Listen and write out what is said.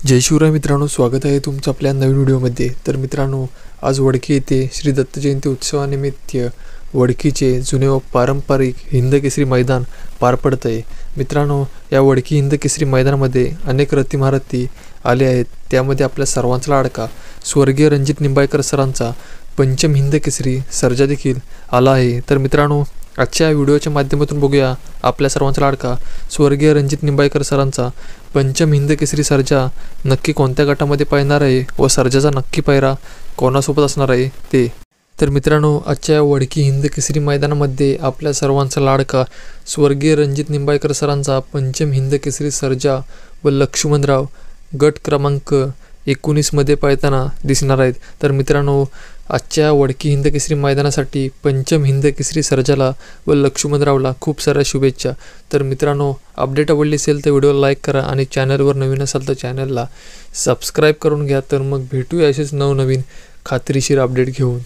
जय शिवराय मित्रांनो, स्वागत आहे तुमचं आपल्या नवीन व्हिडिओमध्ये। तर मित्रांनो, आज वडकी येथे श्री दत्त जयंती उत्सवानिमित्त वडकीचे जुने व पारंपरिक हिंद केसरी मैदान पार पडत आहे। मित्रांनो, या वडकी हिंद केसरी मैदानामध्ये अनेक रथी आले आहेत। त्यामध्ये आपल्या सर्वांचा लाडका स्वर्गीय रणजित निंबाळकर सरांचा पंचम हिंद केसरी सर्जा देखील आला आहे। तर मित्रांनो, आजच्या व्हिडिओच्या माध्यमातून बघूया आपल्या सर्वांचा लाडका स्वर्गीय रणजित निंबाळकर सरांचा पंचम हिंद केसरी सर्जा नक्की कोणत्या गटामध्ये पाळणार आहे व सर्जाचा नक्की पायरा कोणासोबत असणार आहे ते। तर मित्रांनो, आजच्या वडकी हिंद केसरी मैदानामध्ये आपल्या सर्वांचा लाडका स्वर्गीय रणजित निंबाळकर सरांचा पंचम हिंद केसरी सर्जा व लक्ष्मणराव गट क्रमांक 19 मध्ये पाळताना दिसणार आहेत। तर मित्रांनो, आजच्या वडकी हिंद केसरी मैदानासाठी पंचम हिंद केसरी सर्जाला व लक्ष्मणरावला खूप साऱ्या शुभेच्छा। तर मित्रांनो, अपडेट आवडली असेल तर व्हिडिओला लाईक करा आणि चॅनलवर नवीन असाल तर चॅनलला सबस्क्राईब करून घ्या। तर मग भेटूया असेच नवनवीन खात्रीशीर अपडेट घेऊन।